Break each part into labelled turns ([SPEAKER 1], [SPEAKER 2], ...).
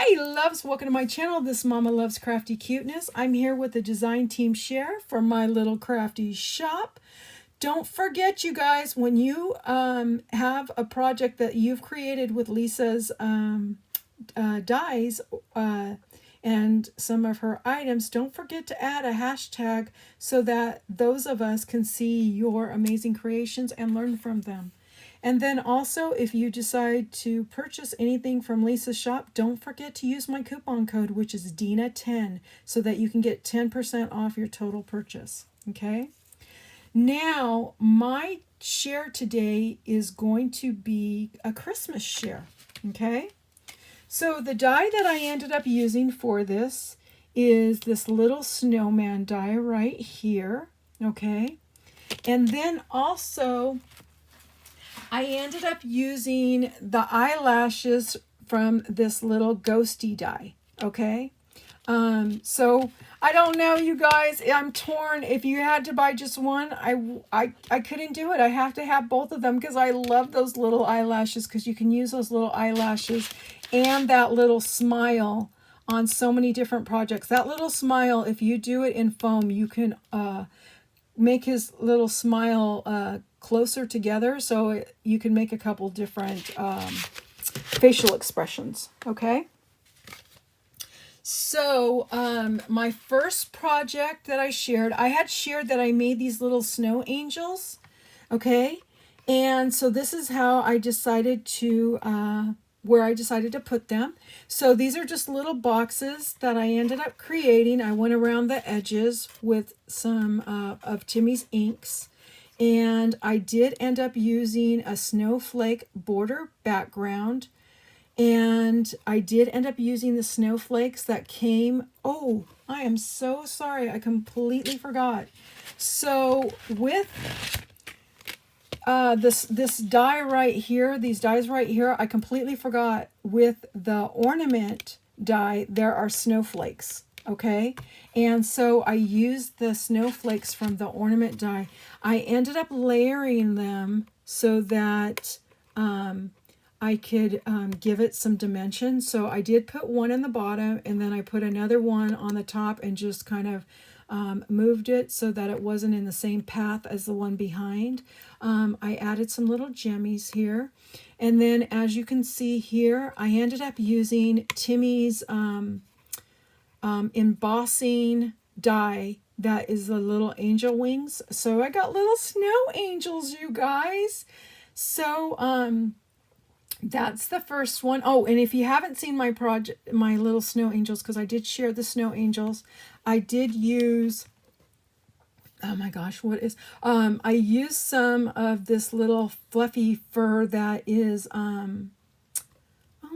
[SPEAKER 1] Hi loves, welcome to my channel. This Mama Loves Crafty Cuteness. I'm here with the design team share for my little crafty shop. Don't forget, you guys, when you have a project that you've created with Lisa's dies and some of her items, don't forget to add a hashtag so that those of us can see your amazing creations and learn from them. And then also, if you decide to purchase anything from Lisa's shop, don't forget to use my coupon code, which is Dina10, so that you can get 10% off your total purchase. Okay? Now, my share today is going to be a Christmas share. Okay? So the die that I ended up using for this is this little snowman die right here. Okay? And then also, I ended up using the eyelashes from this little ghosty die, okay? So I don't know, you guys. I'm torn. If you had to buy just one, I couldn't do it. I have to have both of them because I love those little eyelashes, because you can use those little eyelashes and that little smile on so many different projects. That little smile, if you do it in foam, you can make his little smile closer together, so you can make a couple different facial expressions. Okay, so my first project that I had shared that I made these little snow angels. Okay, and so this is how I decided to where I decided to put them. So these are just little boxes that I ended up creating. I went around the edges with some of Timmy's inks. And I did end up using a snowflake border background. And I did end up using the snowflakes that came. Oh, I am so sorry. I completely forgot. So with this die right here, these dies right here, I completely forgot. With the ornament die, there are snowflakes. Okay, and so I used the snowflakes from the ornament die. I ended up layering them so that I could give it some dimension. So I did put one in the bottom, and then I put another one on the top and just kind of moved it so that it wasn't in the same path as the one behind. I added some little jemmies here. And then as you can see here, I ended up using Timmy's embossing die that is the little angel wings. So I got little snow angels, you guys. So that's the first one. Oh, and if you haven't seen my project, my little snow angels, because I did share the snow angels, I did use, oh my gosh, what is, I used some of this little fluffy fur that is, oh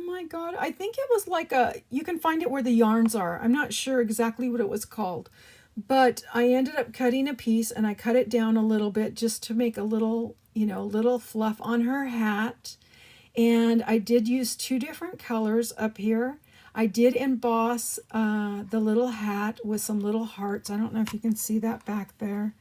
[SPEAKER 1] my god, I think it was like a, you can find it where the yarns are. I'm not sure exactly what it was called, but I ended up cutting a piece, and I cut it down a little bit just to make a little, little fluff on her hat. And I did use two different colors up here. I did emboss the little hat with some little hearts. I don't know if you can see that back there,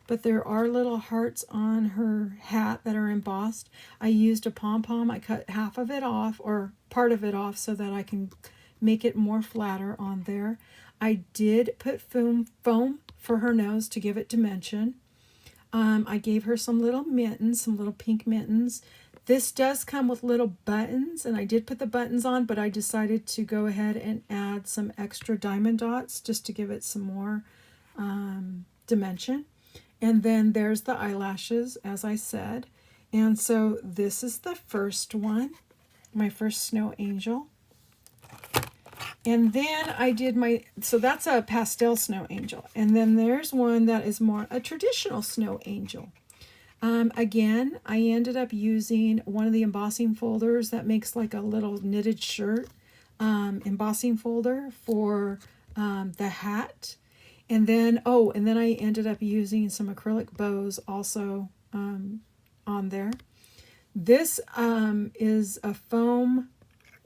[SPEAKER 1] but there are little hearts on her hat that are embossed. I used a pom-pom. I cut half of it off, or part of it off, so that I can make it more flatter on there. I did put foam for her nose to give it dimension. I gave her some little mittens, some little pink mittens. This does come with little buttons, and I did put the buttons on, but I decided to go ahead and add some extra diamond dots just to give it some more dimension. And then there's the eyelashes, as I said. And so this is the first one, my first snow angel. And then I did so that's a pastel snow angel. And then there's one that is more a traditional snow angel. Again, I ended up using one of the embossing folders that makes like a little knitted shirt embossing folder for the hat. And then, I ended up using some acrylic bows also on there. This is a foam.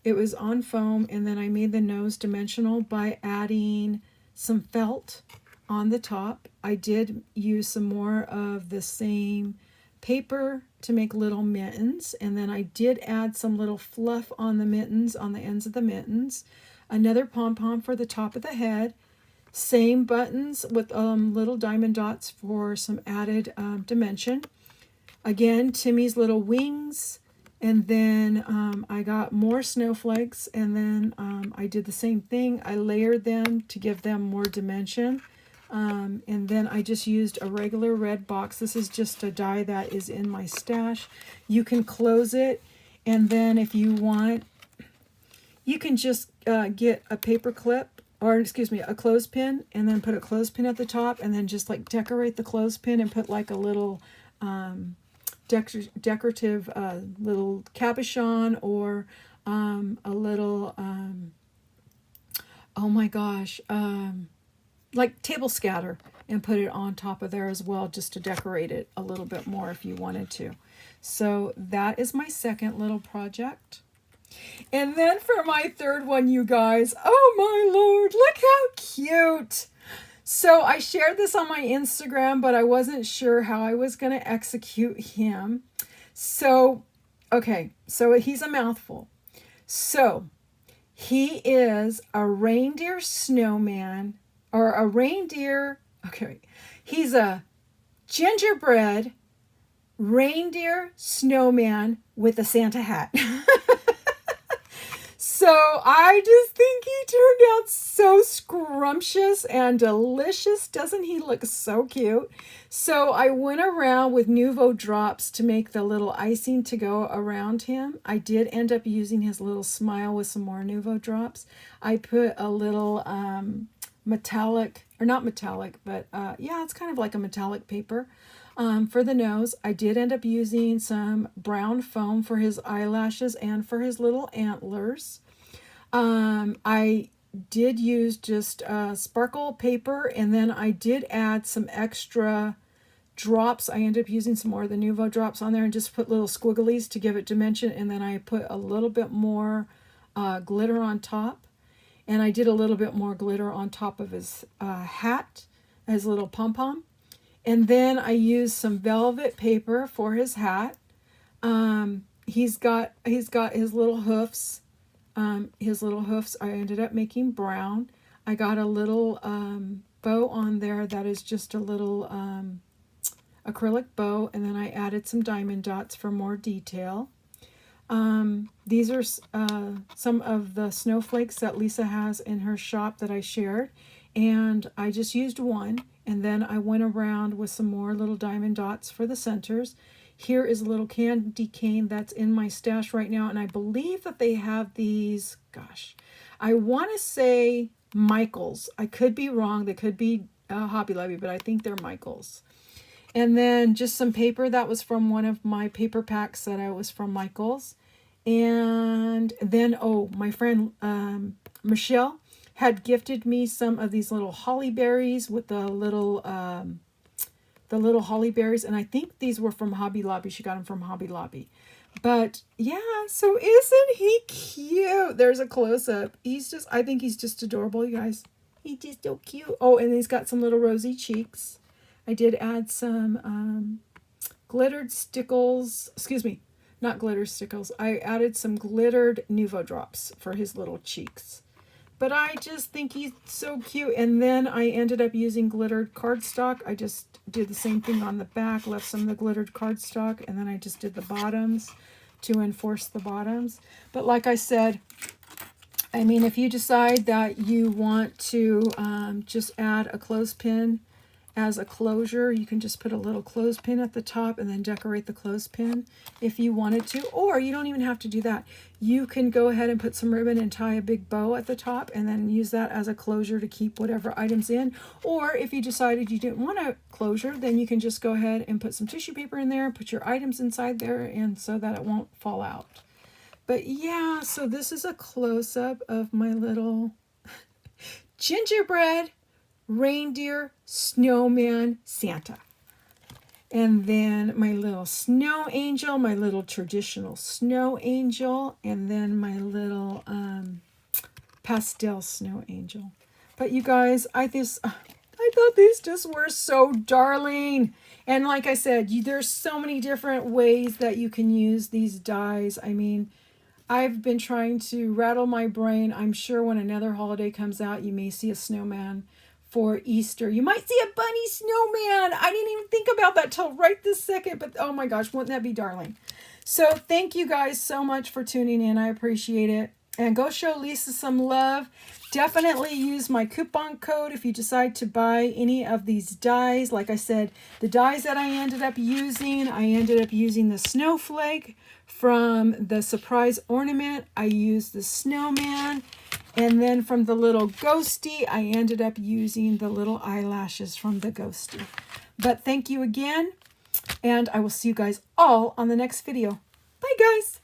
[SPEAKER 1] It was on foam, and then I made the nose dimensional by adding some felt on the top. I did use some more of the same paper to make little mittens, and then I did add some little fluff on the mittens, on the ends of the mittens. Another pom-pom for the top of the head. Same buttons with little diamond dots for some added dimension. Again, Timmy's little wings, and then I got more snowflakes, and then I did the same thing. I layered them to give them more dimension. And then I just used a regular red box. This is just a die that is in my stash. You can close it, and then if you want, you can just get a paper clip, or excuse me, a clothespin, and then put a clothespin at the top, and then just like decorate the clothespin and put like a little decorative little cabochon, or a little, oh my gosh, like table scatter, and put it on top of there as well, just to decorate it a little bit more if you wanted to. So that is my second little project. And then for my third one, you guys, oh my Lord, look how cute. So I shared this on my Instagram, but I wasn't sure how I was going to execute him. So, okay, so he's a mouthful. So he is a reindeer snowman, or a reindeer, okay, he's a gingerbread reindeer snowman with a Santa hat. So I just think he turned out so scrumptious and delicious. Doesn't he look so cute? So I went around with Nuvo drops to make the little icing to go around him. I did end up using his little smile with some more Nuvo drops. I put a little metallic, or not metallic, but yeah, it's kind of like a metallic paper for the nose. I did end up using some brown foam for his eyelashes and for his little antlers. I did use just sparkle paper, and then I did add some extra drops. I ended up using some more of the Nuvo drops on there and just put little squigglies to give it dimension, and then I put a little bit more glitter on top. And I did a little bit more glitter on top of his hat, his little pom-pom. And then I used some velvet paper for his hat. He's got his little hoofs. His little hoofs I ended up making brown. I got a little bow on there that is just a little acrylic bow. And then I added some diamond dots for more detail. These are some of the snowflakes that Lisa has in her shop that I shared, and I just used one, and then I went around with some more little diamond dots for the centers. Here is a little candy cane that's in my stash right now, and I believe that they have these, gosh, I want to say Michaels. I could be wrong. They could be Hobby Lobby, but I think they're Michaels. And then just some paper that was from one of my paper packs that I was from Michaels. And then, oh, my friend Michelle had gifted me some of these little holly berries with the little holly berries. And I think these were from Hobby Lobby. She got them from Hobby Lobby. But yeah, so isn't he cute? There's a close-up. I think he's just adorable, you guys. He's just so cute. Oh, and he's got some little rosy cheeks. I did add some glittered stickles, excuse me, not glitter stickles. I added some glittered Nuvo drops for his little cheeks. But I just think he's so cute. And then I ended up using glittered cardstock. I just did the same thing on the back, left some of the glittered cardstock, and then I just did the bottoms to enforce the bottoms. But like I said, I mean, if you decide that you want to just add a clothespin as a closure, you can just put a little clothespin at the top and then decorate the clothespin if you wanted to, or you don't even have to do that. You can go ahead and put some ribbon and tie a big bow at the top and then use that as a closure to keep whatever items in. Or if you decided you didn't want a closure, then you can just go ahead and put some tissue paper in there, put your items inside there, and so that it won't fall out. But yeah, so this is a close-up of my little gingerbread reindeer snowman Santa. And then my little snow angel, my little traditional snow angel, and then my little pastel snow angel. But you guys, I I thought these just were so darling. And like I said, there's so many different ways that you can use these dies. I mean, I've been trying to rattle my brain. I'm sure when another holiday comes out, you may see a snowman. For Easter, you might see a bunny snowman. I didn't even think about that till right this second, but oh my gosh, wouldn't that be darling? So thank you guys so much for tuning in. I appreciate it. And go show Lisa some love. Definitely use my coupon code if you decide to buy any of these dies. Like I said, the dies that I ended up using the Snowflake from the Surprise Ornament. I used the Snowman. And then from the little ghosty, I ended up using the little eyelashes from the ghosty. But thank you again, and I will see you guys all on the next video. Bye, guys.